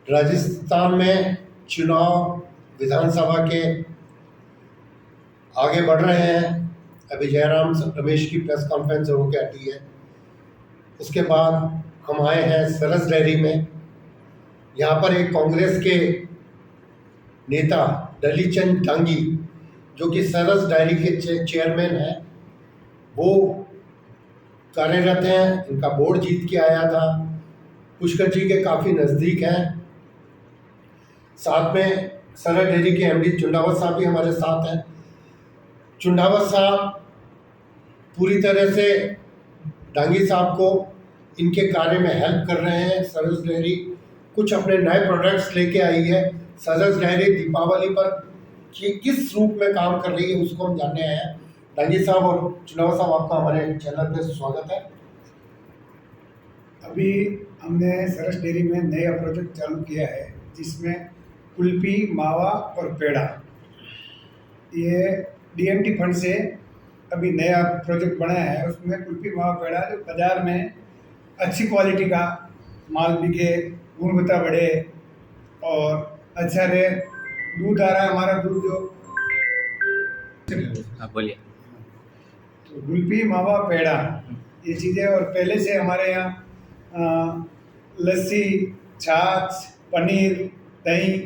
राजस्थान में चुनाव विधानसभा के आगे बढ़ रहे हैं। अभी जयराम रमेश की प्रेस कॉन्फ्रेंस होकर हटी है। उसके बाद हम आए हैं सरस डेयरी में। यहाँ पर एक कांग्रेस के नेता डलीचंद डांगी, जो कि सरस डेयरी के चेयरमैन हैं, वो कार्यरत हैं। इनका बोर्ड जीत के आया था, पुष्कर जी के काफ़ी नज़दीक हैं। साथ में सरस डेयरी के एमडी चुंडावत साहब भी हमारे साथ हैं। चुंडावत साहब पूरी तरह से डांगी साहब को इनके कार्य में हेल्प कर रहे हैं। सरस डेयरी कुछ अपने नए प्रोडक्ट्स लेके आई है। सरस डेयरी दीपावली पर किस रूप में काम कर रही है उसको हम जानने आए हैं। डांगी साहब और चुंडावत साहब, आपका हमारे चैनल पे स्वागत है। अभी हमने सरस डेयरी में नया प्रोजेक्ट चालू किया है, जिसमें कुल्फी, मावा और पेड़ा, ये डीएमटी फंड से अभी नया प्रोजेक्ट बनाया है। उसमें कुल्फी, मावा, पेड़ा जो बाज़ार में अच्छी क्वालिटी का माल बिके, गुणवत्ता बढ़े और अच्छा रहे। दूध आ रहा है हमारा, दूध जो बोलिए। तो कुल्फी, मावा, पेड़ा ये चीज़ें, और पहले से हमारे यहाँ लस्सी, छाछ, पनीर, दही,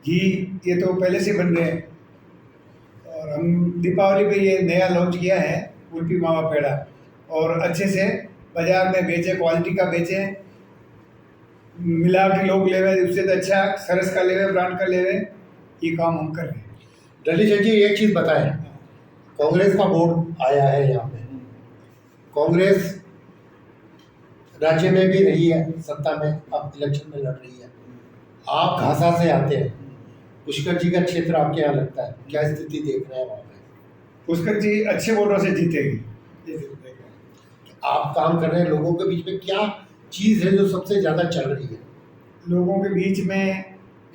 घी ये तो पहले से बन रहे हैं। और हम दीपावली पे ये नया लॉन्च किया है कुल्फी, मावा, पेड़ा, और अच्छे से बाज़ार में बेचे, क्वालिटी का बेचे। मिलावटी लोग लेवे, उससे तो अच्छा सरस का लेवे, ब्रांड का लेवे, ये काम हम कर रहे हैं। डलीचंद जी, एक चीज़ बताएं, कांग्रेस का बोर्ड आया है यहाँ पे। कांग्रेस राज्य में भी रही है सत्ता में, अब इलेक्शन में लड़ रही है। आप घासा से आते हैं, पुष्कर जी का क्षेत्र आपके यहाँ लगता है, क्या स्थिति देख रहे हैं वहाँ पे? पुष्कर जी अच्छे वोटों से जीतेगी। आप काम कर रहे हैं, लोगों के बीच में क्या चीज़ है जो सबसे ज़्यादा चल रही है? लोगों के बीच में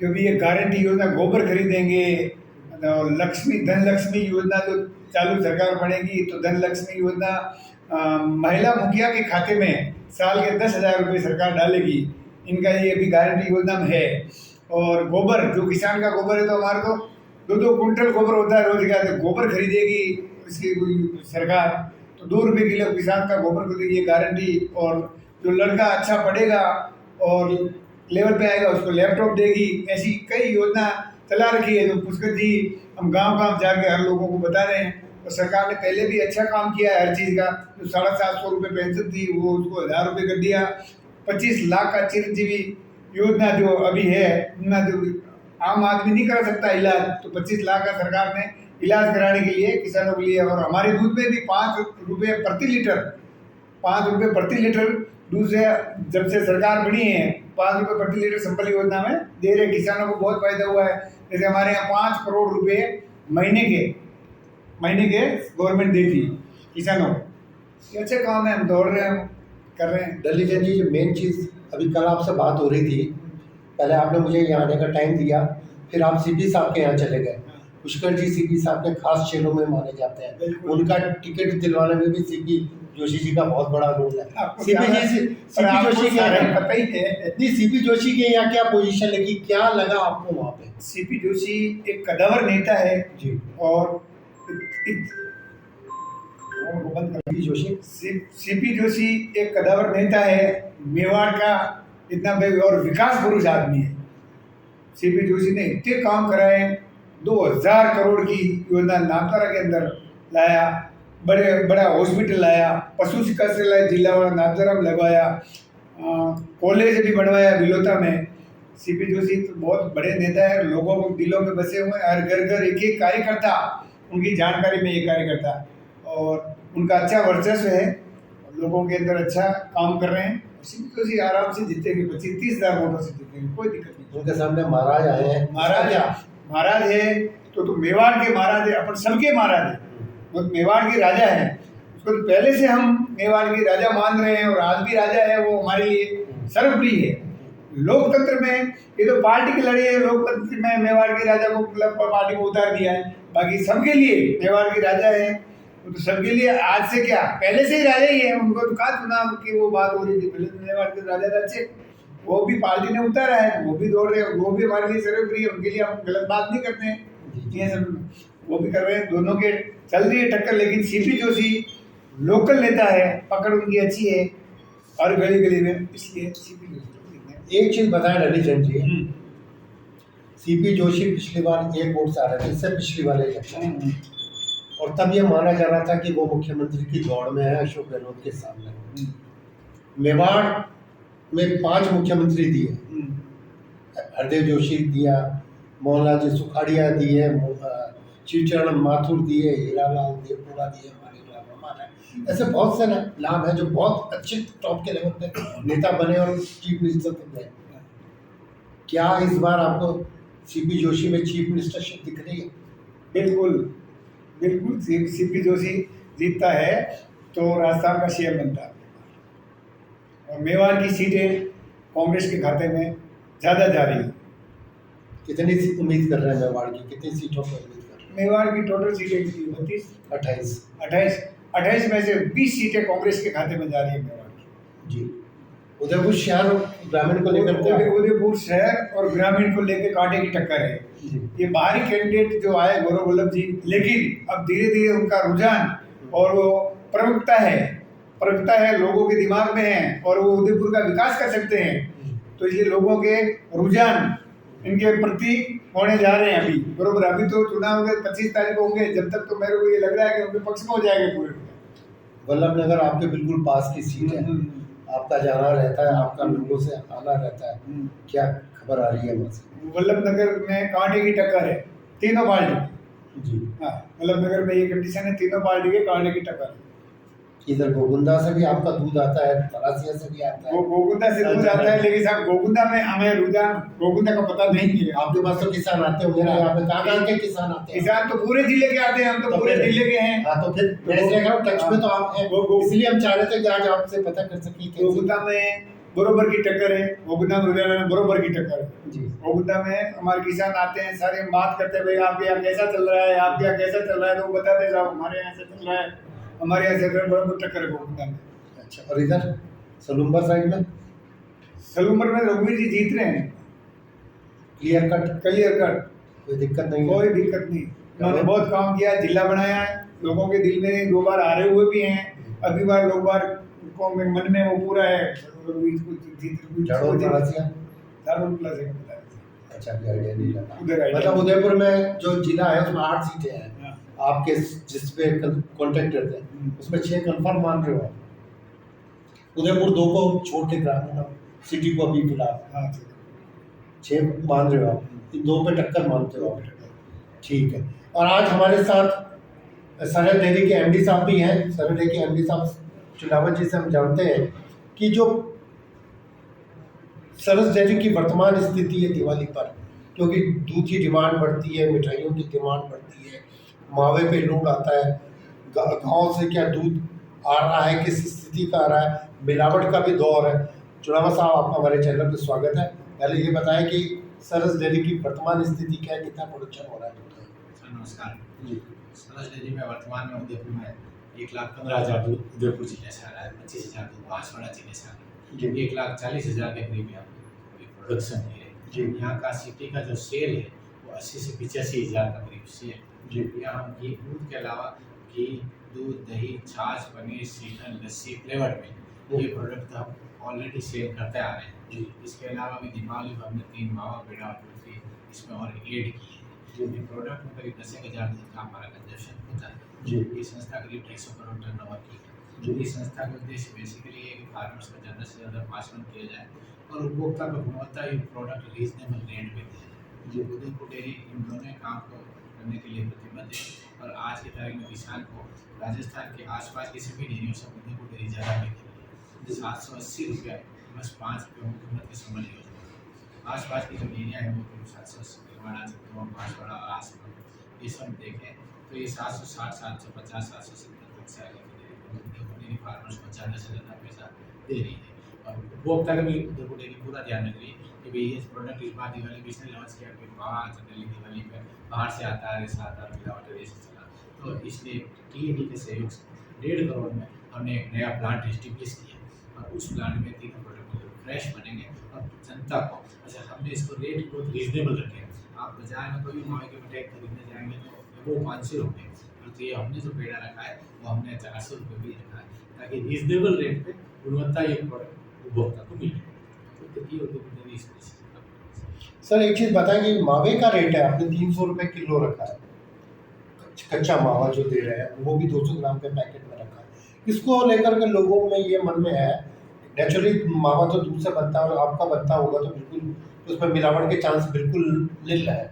जो भी ये गारंटी योजना, गोबर खरीदेंगे, लक्ष्मी धन लक्ष्मी योजना जो चालू सरकार बढ़ेगी, तो धन लक्ष्मी योजना महिला मुखिया के खाते में साल के 10,000 रुपये सरकार डालेगी। इनका ये भी गारंटी योजना में है। और गोबर, जो किसान का गोबर है, तो हमारे को 2-2 कुंटल गोबर होता है रोज का, तो गोबर खरीदेगी इसकी सरकार, तो 2 रुपये किलो किसान का गोबर को देगी, ये गारंटी। और जो लड़का अच्छा पढ़ेगा और लेवल पे आएगा, उसको लैपटॉप देगी। ऐसी कई योजना चला रखी है जो पुष्कर जी हम गांव-गांव जाके हर लोगों को बता रहे हैं। और सरकार ने पहले भी अच्छा काम किया है हर चीज़ का। जो 750 रुपये पेंशन थी, वो उसको 1000 रुपये कर दिया। 25 लाख का चिरंजीवी योजना जो अभी है, उनमें जो आम आदमी नहीं करा सकता इलाज, तो 25 लाख का सरकार ने इलाज कराने के लिए किसानों के लिए। और हमारे दूध में भी 5 रुपये प्रति लीटर, 5 रुपये प्रति लीटर दूध से जब से सरकार बनी है, 5 रुपये प्रति लीटर संबल योजना में दे रहे किसानों को। बहुत फायदा हुआ है। जैसे हमारे यहाँ 5 करोड़ रुपये महीने के गवर्नमेंट देती किसानों को। ये अच्छे काम है, हम दौड़ रहे हैं, कर रहे हैं। डलीचंद जी, जो मेन चीज़ अभी कल आपसे बात हो रही थी, पहले आपने मुझे यहाँ आने का टाइम दिया, फिर आप सीपी साहब के यहाँ चले गए। पुष्कर जी सीपी साहब के खास चेलों में माने जाते हैं। उनका टिकट दिलवाने में भी सीपी जोशी जी का बहुत बड़ा रोल है। सीपी जोशी के यहाँ क्या पोजीशन लगी, क्या लगा आपको वहाँ पे? सीपी जोशी एक कदावर नेता है जी। और सीपी जोशी एक कदावर नेता है, मेवाड़ का इतना बड़े और विकास पुरुष आदमी है। सीपी जोशी ने इतने काम कराए, 2000 करोड़ की योजना नामतारा के अंदर लाया, बड़ा हॉस्पिटल लाया, पशु चिकित्सालय जिला वाला नामतारा में लगवाया, कॉलेज भी बनवाया बिलोता में। सीपी जोशी तो बहुत बड़े नेता है, लोगों को दिलों में बसे हुए हैं। हर घर घर एक कार्यकर्ता, उनकी जानकारी में एक कार्यकर्ता, और उनका अच्छा वर्चस्व है, लोगों के अंदर अच्छा काम कर रहे हैं। सीपी जोशी आराम से जीतेंगे, 25-30 हज़ार वोटों से जीतेंगे, कोई दिक्कत नहीं। उनके सामने महाराज आए हैं। महाराज है तो मेवाड़ के महाराज है, अपन सबके महाराज है, वो मेवाड़ के राजा है। उसको तो पहले से हम मेवाड़ के राजा मान रहे हैं, और आज भी राजा है, वो हमारे लिए सर्वप्रिय है। लोकतंत्र में ये तो पार्टी की लड़ाई है, लोकतंत्र में मेवाड़ के राजा को पार्टी को उतार दिया है। बाकी सबके लिए मेवाड़ के राजा है, वो तो सबके लिए आज से क्या, पहले से ही राजा ही है। उनको तो कहा चुनाव की वो बात हो रही थी, पहले तो मेवाड़ के राजा अच्छे, वो भी पार्टी ने उतारा है, वो भी दौड़ रहे हैं, वो भी हमारे लिए सर्वप्रिय है, उनके लिए हम गलत बात नहीं करते हैं। ये सब वो भी कर रहे हैं, दोनों के चल रही है टक्कर। लेकिन सीपी जोशी लोकल नेता है, पकड़ उनकी अच्छी है और गली गली में, इसलिए सीपी जोशी। एक चीज बताएं रविचंद जी, सीपी जोशी पिछली बार एक वोट से आ रहे थे, इससे पिछली वाले इलेक्शन, और तब ये माना जा रहा था कि वो मुख्यमंत्री की दौड़ में है अशोक गहलोत के सामने। मेवाड़ में 5 मुख्यमंत्री दिए, हरदेव जोशी दिया, मोहनलाल जी सुखाड़िया दिए, शिवचरण माथुर दिए, हीरालाल देवपुरा दिए, माणिकलाल रमान है, ऐसे बहुत से नाम है जो बहुत अच्छे टॉप के लेवल पे नेता बने और चीफ मिनिस्टर तक गए। क्या इस बार आपको सीपी जोशी में चीफ मिनिस्टरशिप दिख रही है? बिल्कुल बिल्कुल, सीपी जोशी जीतता है तो राजस्थान का सीएम बनता है, और मेवाड़ की सीटें कांग्रेस के खाते में ज़्यादा जा रही है। कितनी उम्मीद कर रहे हैं मेवाड़ की, कितनी सीटों पर उम्मीद कर रहे हैं? मेवाड़ की टोटल सीटें कितनी? 32, 28 28 में से 20 सीटें कांग्रेस के खाते में जा रही है मेवाड़ की। जी। उदयपुर शहर और ग्रामीण को लेकर क्या? उदयपुर शहर और ग्रामीण को लेकर कांटे की टक्कर है। ये बाहरी कैंडिडेट जो आए गौरव वल्लभ जी, लेकिन अब धीरे धीरे उनका रुझान और वो प्रमुखता है लोगों के दिमाग में है, और वो उदयपुर का विकास कर सकते हैं। तो ये लोगों के रुझान इनके प्रति होने जा रहे हैं अभी, बरोबर। अभी तो चुनाव के 25 तारीख को होंगे, जब तक तो मेरे को ये लग रहा है कि उनके पक्ष में हो जाएंगे पूरे। वल्लभनगर आपके बिल्कुल पास की सीट है, आपका जाना रहता है, आपका लोगों से आना रहता है, क्या खबर आ रही है वहाँ से? वल्लभनगर में कांटे की टक्कर है, तीनों पार्टी। जी हाँ, वल्लभनगर में ये कंडीशन है, तीनों पार्टी के कांटे की टक्कर है। इधर गोगुंदा से भी आपका दूध आता है, तरासिया से भी आता है। वो गोगुंदा से दूध आता है, लेकिन साहब गोगुंदा में हमें रुझान गोगुंदा का पता नहीं है। आपके पास तो किसान आते होंगे ना यहाँ पे, कहाँ के किसान आते हैं? किसान तो पूरे जिले के आते हैं, हम तो पूरे जिले के हैं। हाँ, तो फिर टच में तो आप हैं, इसलिए हम चाह रहे थे कि आज आपसे पता कर सकें। गोगुंदा में बरोबर की टक्कर है, गोगुंदा में रुझान बरोबर की टक्कर है जी। गोगुंदा में हमारे किसान आते हैं, सारे बात करते हैं, भाई आपके यहाँ कैसा चल रहा है, आपके यहाँ कैसा चल रहा है, तो वो बताते हैं साहब हमारे यहाँ से चल रहा है, हमारे यहाँ से बराबर टक्कर है गोगुंदा में। अच्छा, और इधर सलूम्बर साइड में? सलूम्बर में रघुवीर जी जीत रहे हैं, क्लियर कट, कोई दिक्कत नहीं है? कोई दिक्कत नहीं, उन्होंने बहुत काम किया, जिला बनाया है, लोगों के दिल में 2 बार हारे हुए भी हैं, अभी बार लोग बार को मन में वो पूरा है। अच्छा, भी आइडिया नहीं लगा। उधर मतलब उदयपुर में जो जिला है उसमें 8 सीटें हैं, आपके जिस पे कॉन्टेक्ट करते हैं उसमें 6 कंफर्म मान रहे हो आप? उदयपुर 2 को छोड़ के ग्रामीण सिटी को अभी फिलहाल 6 मान रहे हो आप, इन 2 पे टक्कर मानते हो आप? ठीक है। और आज हमारे साथ सरहद डेयरी के एमडी साहब भी हैं। सरहद डेयरी के एमडी साहब चुनावत जी से हम जानते हैं कि जो सरहद डेयरी की वर्तमान स्थिति है दिवाली पर, क्योंकि दूध की डिमांड बढ़ती है, मिठाइयों की डिमांड बढ़ती है, मावे पे लोड आता है, गाँव से क्या दूध आ रहा है, किस स्थिति का आ रहा है, मिलावट का भी दौर है। चुनावत साहब, आपका हमारे चैनल पर स्वागत है। पहले ये बताएं कि सरस डेयरी की वर्तमान स्थिति क्या है, कितना प्रोडक्शन हो रहा है? सर नमस्कार जी। सरस डेयरी में वर्तमान में उदयपुर में 1,15,000 दूध उदयपुर जिले से आ रहा है, 25,000 दूध बांसवाड़ा जिले से आ रहा है, 1,40,000 के करीब यहाँ पे प्रोडक्शन है जी। यहाँ का सिटी का जो सेल है वो 80 से 85,000 का करीब सेल जी। यहाँ हम घी दूध के अलावा घी, दूध, दही, छाछ, पनीर, श्रीखंड, लस्सी, फ्लेवर में ये प्रोडक्ट हम ऑलरेडी सेल करते आ रहे हैं जी। इसके अलावा भी दीपावली पर हमने 3 मावा, पेड़ा और कुल्फी इसमें और ऐड की है जी। ये प्रोडक्ट में करीब 10,000 का हमारा कंजप्शन होता है जी। ये संस्था करीब 250 करोड़ टर्नओवर की है जी। इस संस्था का उद्देश्य बेसिकली है कि फार्मर्स को ज़्यादा से ज़्यादा पास ऑन किया जाए और उपभोक्ता को गुणवत्ता युक्त प्रोडक्ट रीजनेबल रेट में दिया जाए जी। उदयपुर डेयरी इन दोनों काम को करने के लिए प्रतिबद्ध है और आज की तारीख में किसान को राजस्थान के आसपास की सभी डेयरियों से उदयपुर डेयरी ज़्यादा बिक रही है। 780 रुपये बस 5 रुपये हुकूमत की समझ योजना। आसपास की जो डेयरियाँ हैं वो करीब 780 बांसवाड़ा और आसपास ये सब देखें तो ये 760, 750, 770 तक से आगे डेयरी फार्मर्स को ज़्यादा से ज़्यादा पैसा दे रही है और उपभोक्ता का भी उदयपुर डेयरी पूरा ध्यान रख रही है कि भाई ये प्रोडक्ट इस बार दिवाली पे इसने लॉन्च किया कि बाहर जनरली दिवाली पे बाहर से आता है, ऐसा आता है, मिलावट ऐसे चला, तो इसलिए TAD के सहयोग से 1.5 करोड़ में हमने एक नया प्लांट एस्टेब्लिश किया और उस प्लांट में 3 प्रोडक्ट फ्रेश बनेंगे और गुणवत्ता को, अच्छा हमने इसको रेट बहुत रीजनेबल रखे हैं। आप बाजार में कोई भी मावे के मिठाई खरीदने जाएंगे तो वो 500 होंगे, तो ये हमने जो पेड़ा रखा है वो हमने 400 रुपये भी रखा है, ताकि रीजनेबल रेट पे गुणवत्ता ये प्रोडक्ट उपभोक्ता को मिले। तो देखिए मेरी इस वजह से। सर एक चीज़ बताएं कि मावे का रेट है आपने 300 रुपये किलो रखा है, कच्चा मावा जो दे रहे हैं वो भी 200 ग्राम के पैकेट में रखा है। इसको लेकर के लोगों में ये मन में है, नेचुरली मावा तो दूध से बनता है और आपका बनता होगा तो बिल्कुल उसमें मिलावट के चांस बिल्कुल नील है,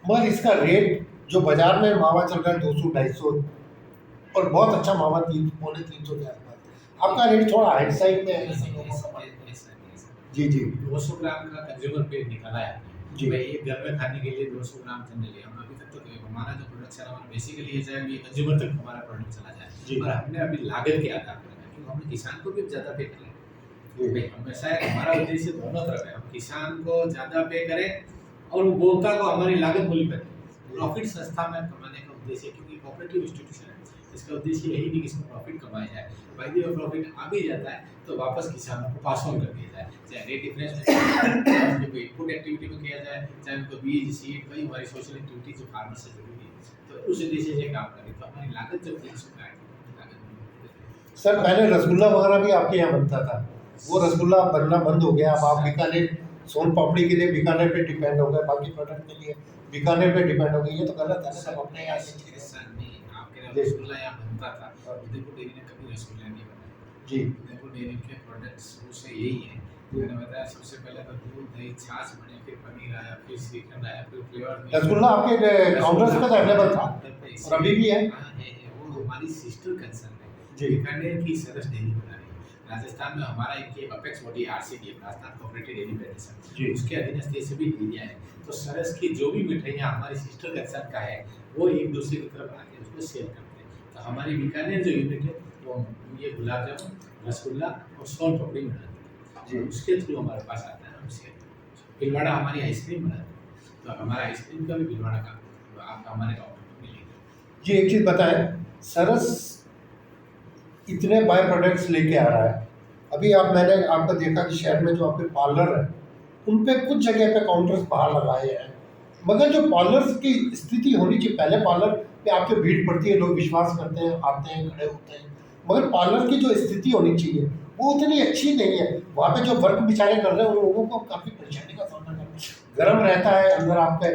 मगर इसका रेट जो बाजार में मावा चल रहा है 200-250 और बहुत अच्छा मावा 300-350 के आसपास, आपका रेट थोड़ा हाइट साइड में है। जी जी 200 ग्राम का कंज्यूमर पेट निकाला है जी। भाई, एक घर में खाने के लिए 200 ग्राम जनरली हम अभी तक तो हमारा जो प्रोडक्शन हमारा बेसिकली ये जाए ये कंज्यूमर तक हमारा प्रोडक्ट चला जी। जाए, और हमने अभी लागत के आधार पर रखा, क्योंकि हमने किसान को भी ज़्यादा पे करें भाई, हमेशा हमारा उद्देश्य दोनों तरफ है, हम किसान को ज़्यादा पे करें और उपभोक्ता को हमारी लागत मूल्य पर प्रॉफिट संस्था में कमाने का उद्देश्य, क्योंकि कोऑपरेटिव इंस्टीट्यूशन है, इसका उद्देश्य यही नहीं कि इसमें प्रॉफिट कमाया जाए, भाई जो प्रॉफिट आ भी जाता है तो वापस किसानों को पास ऑन कर दिया जाए, चाहे रेट डिफरेंस में कोई इनपुट एक्टिविटी में किया जाए, चाहे उनको बीज सीड कई हमारी सोशल एक्टिविटी जो फार्मर से जुड़ी हुई है, तो उस उद्देश्य से काम करें तो हमारी लागत जब 300 का है। सर पहले रसगुल्ला वगैरह भी आपके यहाँ बनता था, वो रसगुल्ला बनना बंद हो गया, अब आप बीकानेर सोन पापड़ी के लिए बीकानेर पे डिपेंड हो गए, बाकी प्रोडक्ट के लिए बीकानेर पे डिपेंड हो गए, ये तो गलत है ना, सब अपने यहाँ से चीज़ें। आपके रसगुल्ला यहाँ बनता था, उदयपुर डेयरी ने कभी रसगुल्ला नहीं बनाया जी उदयपुर डेयरी के प्रोडक्ट्स शुरू से यही है, मैंने बताया सबसे पहले तो दूध दही छाछ बने, फिर पनीर आया, फिर श्रीखंड आया, फिर फ्लेवर रसगुल्ला आपके काउंटर्स पे तो अवेलेबल था और अभी भी है। वो हमारी सिस्टर कंसर्न है जी। बीकानेर की सरस डेयरी बना रही है, राजस्थान में हमारा इनके apex body RCD Rajasthan cooperative dairy federation जी। उसके अधीनस्थ ये सभी डेयरियाँ हैं, तो सरस की जो भी मिठाइयाँ हमारी सिस्टर कंसर्न का है वो एक दूसरे की तरफ आके उसको सेल करते हैं, तो हमारी बीकानेर जो यूनिट है वो ये गुलाब जामुन रसगुल्ला और सोन पापड़ी बनाते हैं, उसके थ्रू हमारे पास आता है, हमसे भिलवाड़ा हमारी आइसक्रीम बनाते हैं, तो हमारा आइसक्रीम का भी भिलवाड़ा का तो आपका हमारे काउंटर पर मिलेगा। जी एक चीज़ बताएं, सरस इतने बाय प्रोडक्ट्स लेके आ रहा है, अभी मैंने आपका देखा कि शहर में जो आपके पार्लर है उन पे कुछ जगह पे काउंटर्स बाहर लगाए हैं, मगर जो पार्लर्स की स्थिति होनी चाहिए, पहले पार्लर पे आपके भीड़ पड़ती है, लोग विश्वास करते हैं, आते हैं, खड़े होते हैं, मगर पार्लर की जो स्थिति होनी चाहिए वो उतनी अच्छी नहीं है, वहाँ पे जो वर्क बेचारे कर रहे हैं उन लोगों को काफ़ी परेशानी का सामना करना है, गर्म रहता है अंदर आपके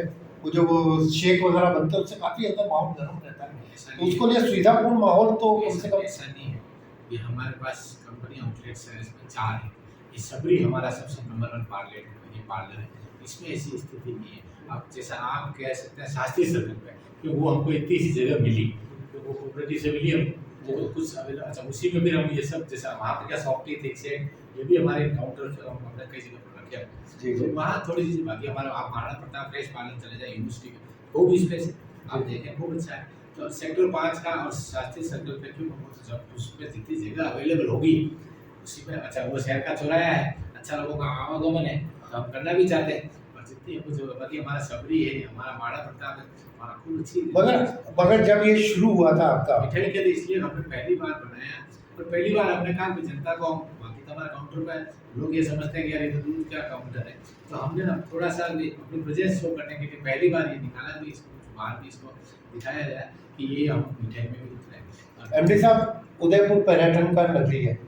वो शेक वगैरह बनते हैं उससे काफ़ी अंदर माहौल गर्म रहता है, तो उसको लिए सुविधापूर्ण माहौल तो कम से कम। ऐसा नहीं है, ये हमारे पास कंपनी आउटलेट्स है, इसमें 4 है, ये सबरी हमारा सबसे नंबर 1 पार्लर है, इसमें ऐसी स्थिति नहीं है। अब जैसा आप कह सकते हैं शास्त्रीय सर्कल पे, क्योंकि वो हमको इतनी सी जगह मिली, तो वो कोऑपरेटिव से मिली हमको, वो कुछ अच्छा उसी में फिर हम ये सब जैसा वहाँ पर क्या सॉफ्टी थिक से ये भी हमारे काउंटर हम अपने कई जगह पर रखे हैं, तो वहाँ थोड़ी सी बाकी हमारा आप महाराणा प्रताप फ्रेश पार्लर चले जाए यूनिवर्सिटी में, वो भी स्पेस आप देखें बहुत अच्छा है, तो सेक्टर 5 का और शास्त्रीय सर्कल पे क्यों हमको जब उसमें जितनी जगह अवेलेबल होगी उसी में, अच्छा वो शहर का चौराहा है, अच्छा लोगों का आवागमन है, तो हम करना भी चाहते हैं, और जितनी हमको जगह बाकी हमारा सबरी है, हमारा महाराणा प्रताप है, हमारा खूब अच्छी मगर जब ये शुरू हुआ था आपका मिठाई के लिए, इसलिए हमने पहली बार बनाया और पहली बार हमने कहा कि जनता को, बाकी तो हमारा काउंटर पर लोग ये समझते हैं कि यार ये तो दूध का काउंटर है, तो हमने ना थोड़ा सा अपनी प्रेजेंस शो करने के लिए पहली बार ये निकाला भी, इसको बाहर भी इसको दिखाया जाए कि ये हम मिठाई में भी उतरे। एमडी साहब उदयपुर पर्यटन का नगरी है,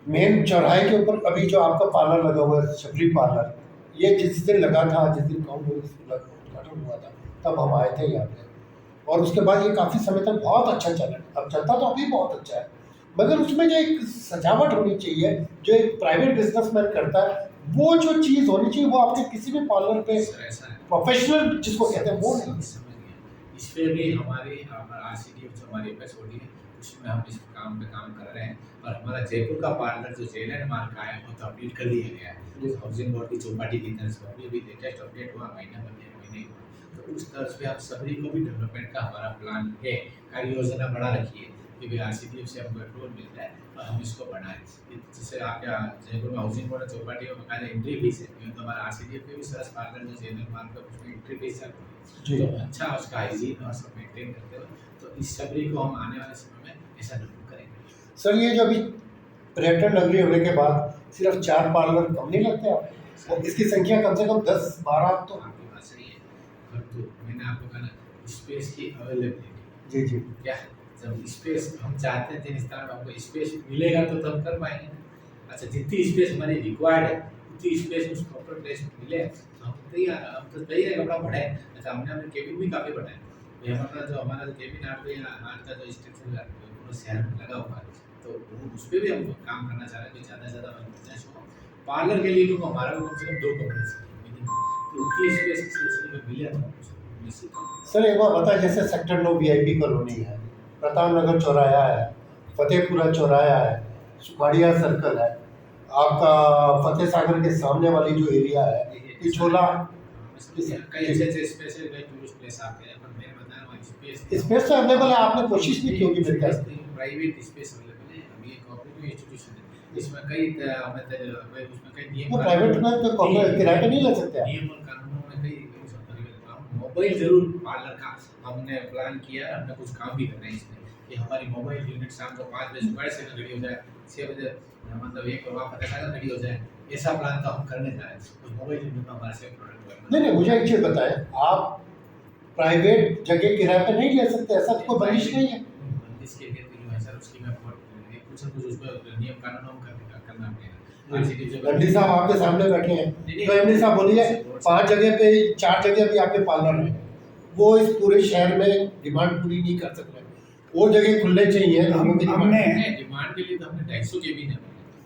मेन चौराहे के ऊपर अभी जो आपका पार्लर लगा हुआ है सबरी पार्लर, ये जिस दिन लगा था, जिस दिन उद्घाटन हुआ था तब हम आए थे यहाँ पे, और उसके बाद ये काफ़ी समय तक बहुत अच्छा चला, अब चलता तो अभी बहुत अच्छा है, मगर उसमें जो एक सजावट होनी चाहिए जो एक प्राइवेट बिजनेसमैन करता है, वो जो चीज़ होनी चाहिए वो आपके किसी भी पार्लर पे प्रोफेशनल जिसको कहते हैं वो नहीं। इस पर भी हमारी आरसीडी जो हमारी एफएसओडी है उसमें हम इस काम पे काम कर रहे हैं, और हमारा जयपुर का पार्लर जो जेलैंड मार्क का है वो तो अपडेट कर दिया गया है, हाउसिंग बोर्ड की चौपाटी की तरफ से अभी लेटेस्ट अपडेट हुआ, महीना महीने हुआ, तो उस तरह से आप सभी को भी डेवलपमेंट का हमारा प्लान है, कार्य योजना बढ़ा रखी है कि भाई आरसीडीएफ से हमको अप्रूवल मिलता है और हम इसको बढ़ाएं, जैसे आपके जयपुर में हाउसिंग बोर्ड चौपाटी में बकायदा एंट्री फीस है, क्योंकि तो हमारा आरसीडीएफ पे भी सरस पार्लर जो जेलैंड मार्क है उसमें एंट्री फीस चलती है, तो अच्छा उसका हाइजीन और सब मेंटेन करते हुए, तो इस सभी को हम आने वाले समय में ऐसा जरूर करेंगे। सर ये जो अभी पर्यटन नगरी होने के बाद सिर्फ 4 पार्लर कम नहीं लगते आप? और इसकी संख्या कम से कम 10-12 तो। आपकी बात सही है, परंतु मैंने आपको कहा ना, स्पेस की अवेलेबिलिटी। जी जी। क्या जब स्पेस हम चाहते हैं जिस तरह हमको स्पेस मिलेगा तो तब कर पाएंगे। अच्छा, जितनी स्पेस हमारी रिक्वायर्ड है उतनी स्पेस उस प्रॉपर प्लेस में मिले तो हम तो तैयार है, कपड़ा बढ़ाए। अच्छा, हमने अपने केबिन भी काफ़ी बढ़ाए। ये हमारा जो केबिन आर्ट है, आर्ट का जो स्ट्रक्चर है पूरा शहर में लगा हुआ है, तो उस पर भी हम काम करना चाह रहे हैं कि ज़्यादा से ज़्यादा बिजनेस हो। पार्लर के लिए तो हमारा भी कम से कम 2 कमरे चाहिए मिनिमम, तो उतनी स्पेस इस सिलसिले में मिले तो निश्चित हम। सर एक बार बता, जैसे सेक्टर 9 VIP कॉलोनी है, प्रताप नगर चौराया है, फतेहपुरा चौराया है, सुखाड़िया सर्कल है, आपका फतेह सागर के सामने वाली जो एरिया है, पिछोला। कई अच्छे स्पेस है, कई टूरिस्ट प्लेस आते हैं, पर मैंने बताया वहाँ स्पेस स्पेस तो अवेलेबल है, आपने कोशिश नहीं की होगी मेरे ख्याल से। प्राइवेट स्पेस अवेलेबल है। अभी एक कोऑपरेटिव इंस्टीट्यूशन है, इसमें कई उसमें कई नियम वो प्राइवेट में तो किराए पे नहीं ले सकते आप। नियम और कानूनों में कई मोबाइल जरूर पार्लर का हमने प्लान किया है। हमने कुछ काम भी करना है इसमें कि हमारी मोबाइल यूनिट शाम को 5 बजे सुबह से खड़ी हो जाए, 6 बजे मतलब 1 और वापस ऐसा खड़ी हो जाए। ऐसा प्लान तो हम करने जा रहे हैं। उस मोबाइल यूनिट में हमारे से प्रोडक्ट नहीं, मुझे एक चीज़ बताएं, आप प्राइवेट जगह किराए पे नहीं ले सकते, ऐसा तो कोई बंदिश नहीं है। बंदिश के लिए तो जो है सर, उसकी मैं कुछ न कुछ उसमें नियम कानून करना पड़ेगा। एमडी साहब आपके सामने बैठे हैं, तो एमडी साहब बोलिए, 5 जगह पे 4 जगह भी आपके पार्लर हैं, वो इस पूरे शहर में डिमांड पूरी नहीं कर सकते। वो जगह खुलने चाहिए लोगों की डिमांड के लिए तो हमने 250 केबिन है।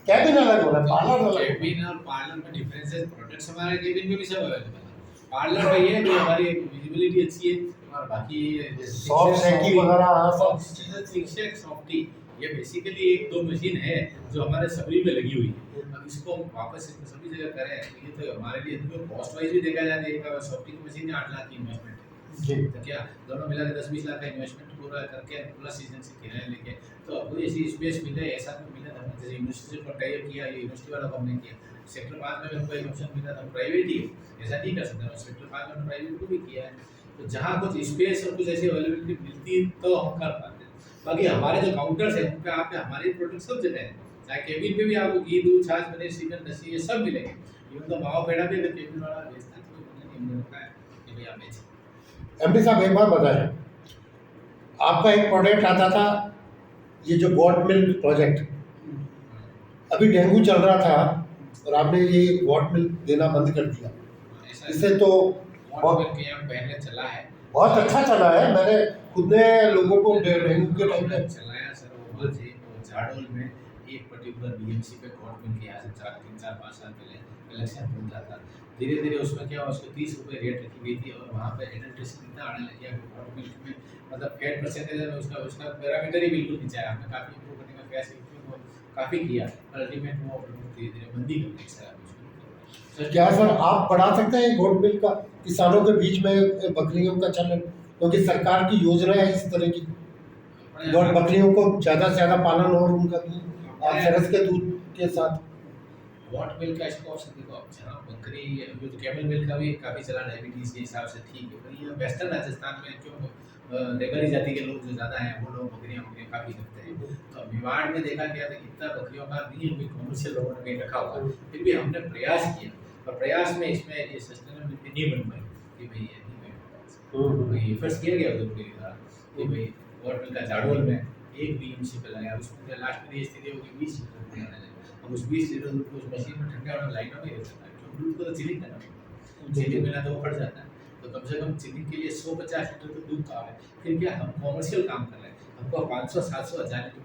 कैबिन अलग होना, पार्लर अलग। केबिन और पार्लर में डिफरेंस है। प्रोडक्ट्स हमारे केबिन में भी सब अवेलेबल है। पार्लर में ये है कि हमारी विजिबिलिटी अच्छी है और बाकी सॉफ्ट सेकी वगैरह सब चीजें शिक्षक सॉफ्टी, ये बेसिकली 1-2 मशीन है जो हमारे सभी में लगी हुई है। अब इसको हम वापस सभी जगह करें तो ये तो हमारे लिए कॉस्ट वाइज भी देखा जाए, एक सॉफ्टी की मशीन है 8 लाख की इन्वेस्टमेंट है, तो क्या दोनों मिला के 10-20 लाख का इन्वेस्टमेंट पूरा करके प्लस सीजन से किराया लेके, तो कोई ऐसी स्पेस मिले, ऐसा तो मिले तो हमने जैसे यूनिवर्सिटी से टाइप किया, ये यूनिवर्सिटी वाला को हमने किया। सेक्टर 5 में भी हमको एक ऑप्शन मिला था, प्राइवेट ही ऐसा नहीं कर सकते, सेक्टर 5 में प्राइवेट को भी किया है। तो जहाँ कुछ स्पेस और कुछ ऐसी अवेलेबिलिटी मिलती तो हम कर पाते हैं। बाकी हमारे जो काउंटर्स हैं उन पे आप हमारे प्रोडक्ट सब जगह हैं, चाहे केबिन पे भी आपको घी, दूध, छाछ, पनीर, चिकन, लस्सी ये सब मिलेंगे। इवन तो मावा पेड़ा भी अगर केबिन वाला बेचता है तो कोई नहीं होता है कि भाई आप बेचें। एमडी साहब एक बात बताएं, आपका एक प्रोडक्ट आता था, ये जो गॉड मिल्क प्रोजेक्ट, अभी डेंगू चल रहा था और आपने ये गॉड मिल्क देना बंद कर दिया। इससे तो बहुत पहले चला है, बहुत अच्छा चला है। मैंने खुद ने लोगों को डेंगू के टाइम पे चलाया सर। वो झाड़ोल में एक पर्टिकुलर बीएमसी पे गवर्नमेंट के यहाँ से 3-4-5 साल पहले इलेक्शन हो रहा था। धीरे धीरे उसमें क्या हुआ, उसको 30 रुपये रेट रखी गई थी और वहाँ पे एडल्ट्रेशन इतना आने लग गया गवर्नमेंट में, मतलब फैट परसेंटेज में उसका पैरामीटर ही बिल्कुल नीचे आया। हमने काफ़ी इंप्रूव करने का प्रयास काफ़ी किया, पर अल्टीमेट वो धीरे धीरे बंदी कर दी सर। क्या सर आप बढ़ा सकते हैं गॉड मिल्क का किसानों के बीच में बकरियों का चलन, क्योंकि सरकार की योजना है इस तरह की, और बकरियों को ज़्यादा से ज़्यादा पालन और उनका दूध आप सरस के दूध के साथ। वॉट मिल्क का इसको ऑप्शन देखो, जहाँ बकरी जो तो कैमल मिल्क का भी काफ़ी चला डायबिटीज़ के हिसाब से ठीक है, पर ये वेस्टर्न राजस्थान में क्यों लेबरी जाति के लोग जो ज़्यादा हैं वो लोग बकरियाँ काफ़ी रखते हैं। तो मेवाड़ में देखा गया था कितना बकरियों का नहीं कोई कमर्शियल लोगों ने कहीं रखा हुआ, फिर भी हमने प्रयास किया और प्रयास में इसमें ये सस्टेनेबिलिटी नहीं बन पाई कि भाई ये नहीं बन पाया। फर्स्ट किया गया उधर के द्वारा कि भाई वॉट मिल्क का झाड़ोल में एक बीएमसी पे लगाया, उसमें लास्ट में ये स्थिति होगी 20 लीटर। अब उस 20 लीटर दूध को उस मशीन में ठंडा और लाइनों में रह सकता है, क्योंकि दूध को तो चिलिंग करना पड़ता है, चिलिंग मिला तो वो फट जाता है। तो कम से कम चिलिंग के लिए 150 लीटर तो दूध का है। फिर क्या हम कॉमर्शियल काम कर रहे हैं, हमको 500-700 1000 की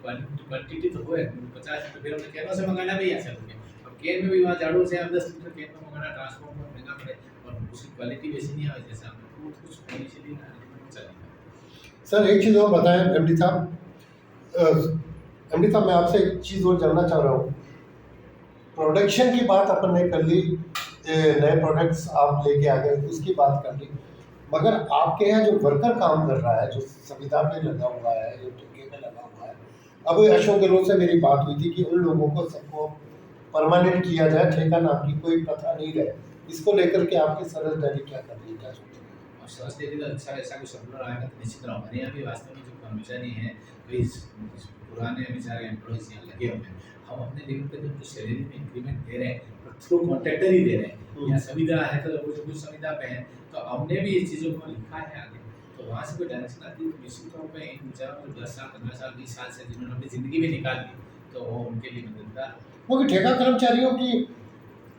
क्वांटिटी तो हो 50 लीटर, फिर हमने कैनों से मंगाना भी ऐसा रुपये। अब कैन में भी वहाँ झाड़ू से हम 10 लीटर कैन में मंगाना ट्रांसपोर्ट में महंगा पड़े और उसकी क्वालिटी वैसी नहीं आए जैसे हमने कुछ इनिशियली चलेगा। सर एक चीज़ और बताएं एमडी साहब, मैं आपसे एक चीज़ और जानना चाह रहा हूँ। प्रोडक्शन की बात अपन ने कर ली, नए प्रोडक्ट्स आप लेके आ गए उसकी बात कर ली, मगर आपके यहाँ जो वर्कर काम कर रहा है, जो संविदा पे लगा हुआ है, जो ठेके पे लगा हुआ है, अब अशोक गहलोत से मेरी बात हुई थी कि उन लोगों को सबको परमानेंट किया जाए, ठेका नाम की कोई प्रथा नहीं रहे। इसको लेकर के आपकी सरस डेयरी क्या कर रही है, क्या सोचते हैं? और सरस डेयरी का अच्छा ऐसा कोई सर्कुलर आएगा तो निश्चित रहो। हमारे यहाँ भी वास्तव में जो कर्मचारी हैं कई पुराने बेचारे एम्प्लॉयज यहाँ लगे हुए हैं, हम अपने लेवल पे तो सैलरी में इंक्रीमेंट दे रहे हैं और थ्रू कॉन्ट्रैक्टर ही दे रहे हैं। या संविदा है तो वो जो कुछ संविदा पे है तो हमने भी इस चीज़ों को लिखा है आगे, तो वहाँ से कोई डायरेक्शन आती है तो निश्चित तौर पर इन विचारों को 10 साल 15 साल 20 साल से जिन्होंने अपनी ज़िंदगी में निकाल दी तो वो उनके लिए मददगार। क्योंकि ठेका कर्मचारियों की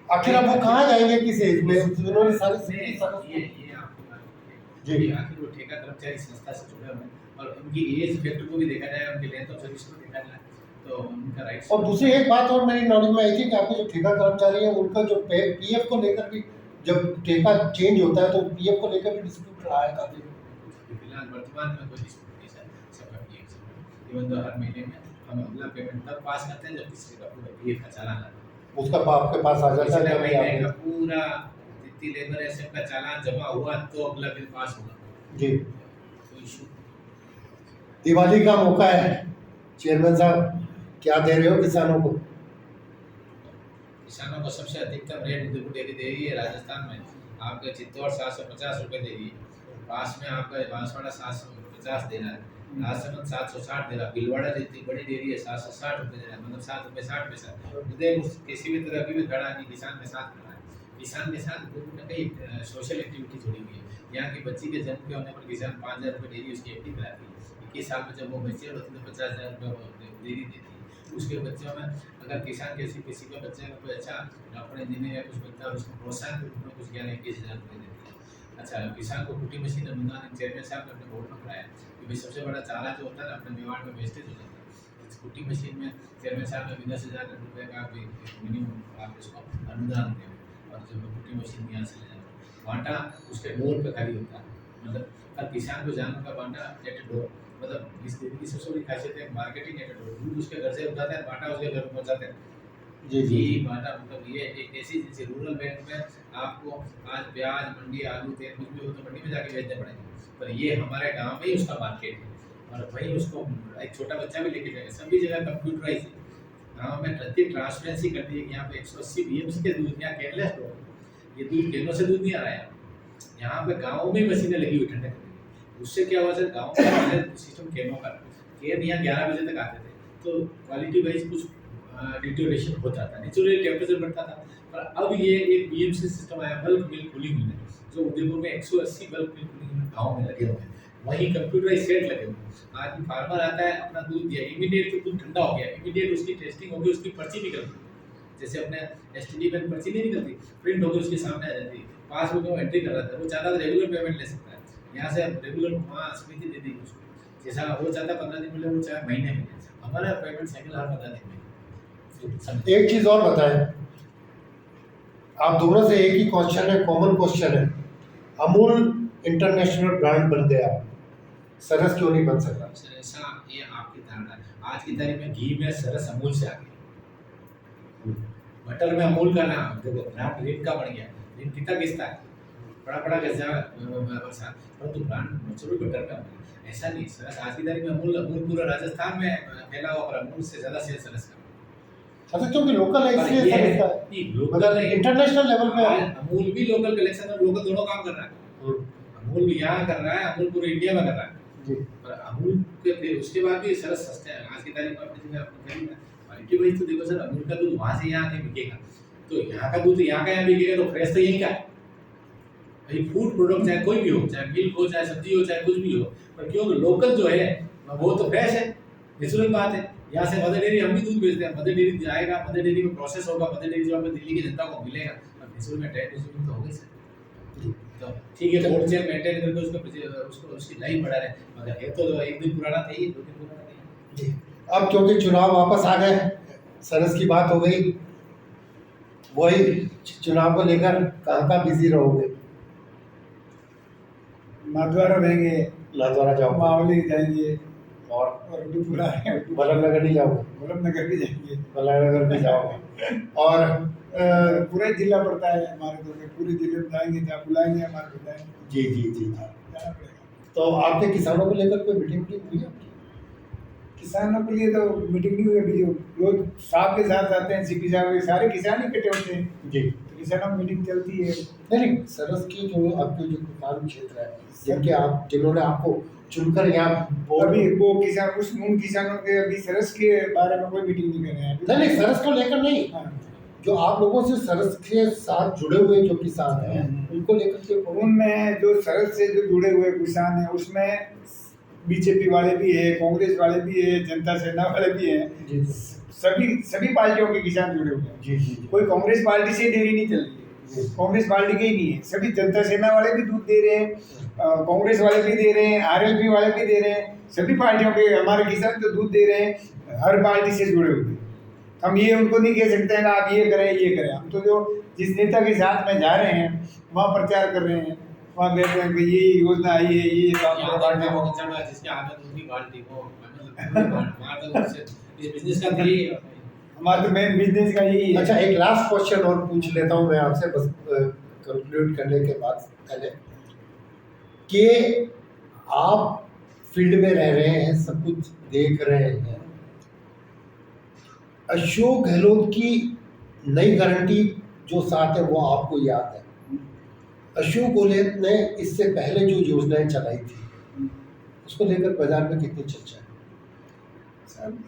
आखिर अब वो कहाँ जाएंगे किस एज में, उन्होंने सारी ये आपकी बात है जी। कि आखिर वो ठेका कर्मचारी संस्था से जुड़े हुए हैं और उनकी एज फैक्टर को भी देखा जाए, उनके लेंथ ऑफ सर्विस को देखा जाए तो उनका राइट्स। और दूसरी एक बात और मेरी नॉलेज में आई थी कि आपके जो ठेका कर्मचारी है उनका जो पीएफ को लेकर भी जब ठेका चेंज होता है तो पीएफ को लेकर भी डिस्प्यूट रहा है काफी। फिलहाल वर्तमान में कोई डिस्प्यूट नहीं सर, सबका पीएफ से इवन तो हर महीने में हम अगला पेमेंट तब पास करते हैं जब किसी का पूरा पीएफ का चालान आता है। उसका आपके पास आ जाता है पिछले जब भी महीने का आपने पूरा जितनी लेबर एसएफ का चालान जमा हुआ तो अगला बिल पास होगा, जी। कोई इशू। दिवाली का मौका है, चेयरमैन साहब क्या दे रहे हो किसानों को? किसानों को सबसे अधिकतम रेट उदयपुर डेयरी दे रही है राजस्थान में। आपका चित्तौड़ 750 रुपये दे रही है, पास में आपका बांसवाड़ा 750 दे रहा है, राजसमंद 760 दे रहा है, भीलवाड़ा जितनी बड़ी डेयरी है 760 रुपये दे रहा है, मतलब 7 रुपये 60 पैसा। उदयपुर किसी भी तरह की भी खड़ा नहीं, किसान के साथ खड़ा है। किसान के साथ उदयपुर में कई सोशल एक्टिविटी जुड़ी हुई है। यहाँ की बच्ची के जन्म के होने पर किसान 5000 रुपये डेयरी उसकी एफडी कराती है। 21 साल में जब वो मैच्योर होती है तो 50,000 रुपये डेयरी देती है। उसके बच्चों में अगर किसान किसी का बच्चे का कोई अच्छा डॉक्टर इंजीनियर या कुछ बनता है और उसको प्रोत्साहन के रूप में कुछ 11-21,000 रुपये देती है। अच्छा, किसान को कुटी मशीन अनुदान चेयरमैन साहब ने अपने बोर्ड में कराया कि भाई सबसे बड़ा चारा जो होता है ना अपने मेवाड़ में वेस्टेज हो जाता है, इस कुटी मशीन में चेयरमैन साहब ने भी 10,000 रुपये का मिनिमम आप इसको अनुदान दें और जब कुटी मशीन यहाँ से ले जाओ बांटा उसके डोर पे खड़ी होता है, मतलब हर किसान को जानवर का बांटा एट डोर, मतलब इस डेयरी की सबसे बड़ी खासियत है मार्केटिंग एट डोर। दूध उसके घर से उठाते हैं, बांटा उसके घर में पहुँचाते हैं। जी जी यही बाटा मतलब ये एक ऐसी चीज़ रूरल बैंक में आपको आज प्याज मंडी आलू तेल कुछ भी हो तो मंडी में जाके बेचने पड़ेंगे, पर ये हमारे गांव में ही उसका मार्केट है और वहीं उसको एक छोटा बच्चा भी लेके जाएगा। सभी जगह कंप्यूटराइज है, गाँव में प्रति ट्रांसपेरेंसी कर दी है कि यहाँ पे 180 बीएमसी के दूध, यहाँ केनलेस हो, ये दूध केनों से दूध नहीं आ रहा है, यहाँ पे गाँव में ही मशीनें लगी हुई ठंडे करने की। उससे क्या हुआ सर, गाँव का सिस्टम केनों का, केन यहाँ 11 बजे तक आते थे तो क्वालिटी वाइज कुछ डिटोरेशन होता था, नेचुरली टेम्परेचर बढ़ता था। पर अब ये एक बीएमसी सिस्टम आया, बल्क मिल्क कूलिंग यूनिट, जो उदयपुर में 180 बल्क मिल्क कूलिंग यूनिट गाँव में लगे हुए हैं, वहीं कंप्यूटराइज सेट लगे हुए हैं। आज फार्मर आता है अपना दूध दिया, इमीडिएट तो दूध ठंडा हो गया, इमीडिएट उसकी टेस्टिंग होगी, उसकी पर्ची निकलती है, जैसे अपने एसटीडी में पर्ची नहीं निकलती, प्रिंट होगी उसके सामने आ जाती है, 5 रुपये में एंट्री कर रहा था, वो चाहता था रेगुलर पेमेंट ले सकता है, यहाँ से रेगुलर वहाँ समिति दे देगी उसको, जैसा वो चाहता 15 दिन मिले, वो चाहे महीने में, हमारा पेमेंट साइकिल हर 15 दिन में। एक चीज और बताएं, आप दोनों से एक ही क्वेश्चन है, कॉमन क्वेश्चन है, अमूल इंटरनेशनल ब्रांड बन गया, सरस क्यों नहीं बन सका? सर ऐसा ये आपकी धारणा है, आज की तारीख में घी में सरस अमूल से आ गया, बटर में अमूल का नाम देखो, ब्रांड रिन का बन गया, रिन कितना किस्ता है, बड़ा परंतु ब्रांड नेचुरल बटर का ऐसा नहीं। सरस आज की तारीख में अमूल पूरा राजस्थान में फैला हुआ, पर अमूल से ज़्यादा सेल सरस का। अच्छा, क्योंकि लोकल है इसलिए ये सरस का नहीं, लोकल मतलब नहीं, इंटरनेशनल लेवल पे है। अमूल भी लोकल कलेक्शन और लोकल दोनों काम कर रहा है, अमूल भी यहाँ कर रहा है, अमूल पूरे इंडिया में कर रहा है जी। पर अमूल के फिर उसके बाद भी सरस सस्ते हैं आज की तारीख में अपनी जगह क्वालिटी वाइज तो देखो सर, अमूल का दूध वहाँ से यहाँ नहीं बिकेगा, तो यहाँ का दूध यहाँ का यहाँ बिकेगा, तो फ्रेश तो यही का है भाई। फूड प्रोडक्ट चाहे कोई भी हो, चाहे मिल्क हो, चाहे सब्जी हो, चाहे कुछ भी हो, पर क्यों लोकल जो है वो तो फ्रेश है, नेचुरल बात है। यहाँ से मदर डेयरी हम भी दूध बेचते हैं, मदर डेयरी जाएगा, मदर डेयरी में प्रोसेस होगा, मदर डेयरी जो हमें दिल्ली की जनता को मिलेगा, अब नेचुरल में टैक्स वसूल तो होगी सर, तो ठीक है, कोल्ड चेन मेंटेन करके उसको उसकी लाइफ बढ़ा रहे, मगर है तो 1 दिन पुराना था, 2 दिन पुराना नहीं जी। अब क्योंकि चुनाव वापस आ गए, सरस की बात हो गई, वही चुनाव को लेकर कहाँ बिजी रहोगे? नाथद्वारा रहेंगे, लालद्वारा जाओगे मावली जाएंगे और उदयपुरा है, बल्लभनगर नहीं जाओगे? बल्लभनगर भी जाएंगे, बल्लभनगर भी जाओगे और पूरा जिला पड़ता है हमारे, तो पूरे जिले में जाएंगे, जहाँ बुलाएंगे हमारे बताएंगे, जी जी जी जी। जाना पड़ेगा। तो आपके किसानों को लेकर कोई मीटिंग हुई है? किसानों के लिए तो मीटिंग नहीं हुई अभी, जो रोज साहब के साथ आते हैं, सीपी साहब के सारे किसान इकट्ठे होते हैं जी। तो किसानों की मीटिंग चलती है। नहीं, सरस की जो आपके जो किसान क्षेत्र है, जिनके आप जिन्होंने आपको चुनकर यहाँ बोर्ड अभी वो किसान उन किसानों के अभी सरस के बारे में कोई मीटिंग नहीं कर रहे हैं अभी। नहीं सरस को लेकर नहीं, हाँ। जो आप लोगों से सरस के साथ जुड़े हुए जो किसान हैं उनको लेकर के उनमें जो सरस से जो जुड़े हुए किसान हैं उसमें बीजेपी वाले भी है, कांग्रेस वाले भी है, जनता सेना वाले भी हैं। जी सभी पार्टियों के किसान जुड़े हुए हैं। जी कोई कांग्रेस पार्टी से डेयरी नहीं चल रही है, कांग्रेस पार्टी के ही नहीं है। सभी जनता सेना वाले भी दूध दे रहे हैं, कांग्रेस वाले भी दे रहे हैं, आरएलपी वाले भी दे रहे हैं। सभी पार्टियों के हमारे किसान जो दूध दे रहे हैं हर पार्टी से जुड़े हुए हैं। हम ये उनको नहीं कह सकते हैं कि आप ये करें। हम तो जो जिस नेता के साथ में जा रहे हैं वहाँ प्रचार कर रहे हैं, वहाँ कहते हैं कि ये योजना आई है, ये यहाँ पार्टी को कंसर्न है जिसके हाथ में दूध की बाल्टी हो, मतलब हमारा तो इस बिजनेस का थी हमारा तो मेन बिजनेस का यही है। अच्छा, एक लास्ट क्वेश्चन और पूछ लेता हूँ मैं आपसे, बस कंक्लूड करने के बाद पहले, कि आप फील्ड में रह रहे हैं, सब कुछ देख रहे हैं, अशोक गहलोत की नई गारंटी जो साथ है वो आपको याद है। अशोक गहलोत ने इससे पहले जो योजनाएं चलाई थी उसको लेकर बाजार में कितनी चर्चा है?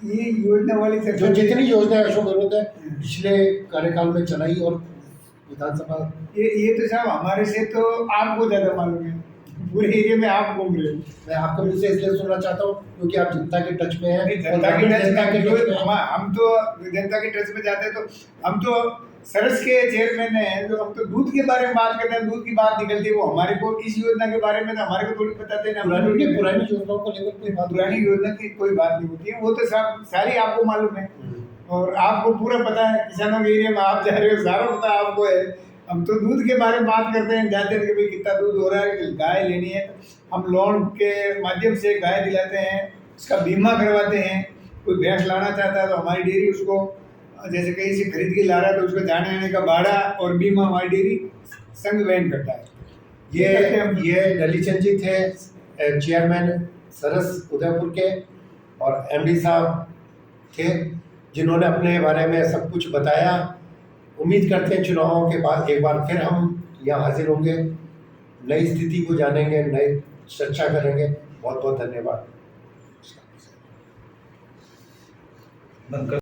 ये योजना वाली जो जितनी योजनाएं अशोक गहलोत ने पिछले कार्यकाल में चलाई और विधानसभा, ये तो साहब हमारे से तो आपको ज्यादा मालूम है, पूरे एरिया में आप घूम रहे हो। मैं आपके मुझ से इसलिए सुनना चाहता हूँ क्योंकि आप जनता के टच में हैं। जनता के टच में हम तो जनता के टच में जाते हैं, तो हम तो सरस के चेयरमैन हैं, जो हम तो दूध के बारे में बात करते हैं, दूध की बात निकलती है, वो हमारे को इस योजना के बारे में तो हमारे को थोड़ी बताते हैं। पुरानी योजनाओं को लेकर कोई बात, पुरानी योजना की कोई बात नहीं होती है, वो तो सब सारी आपको मालूम है और आपको पूरा पता है। किसानों के एरिया में आप जा रहे हो, सारा पता आपको है। हम तो दूध के बारे में बात करते हैं, जाते हैं कि भाई कितना दूध हो रहा है, गाय लेनी है तो हम लोन के माध्यम से गाय दिलाते हैं, उसका बीमा करवाते हैं। कोई भैंस लाना चाहता है तो हमारी डेयरी उसको जैसे कहीं से खरीद के ला रहा है तो उसको जाने आने का भाड़ा और बीमा हमारी डेयरी संग वहन करता है। ये डलीचंद जी थे चेयरमैन सरस उदयपुर के, और एमडी साहब थे जिन्होंने अपने बारे में सब कुछ बताया। उम्मीद करते हैं चुनावों के बाद एक बार फिर हम यहाँ हाजिर होंगे, नई स्थिति को जानेंगे, नई चर्चा करेंगे। बहुत बहुत धन्यवाद।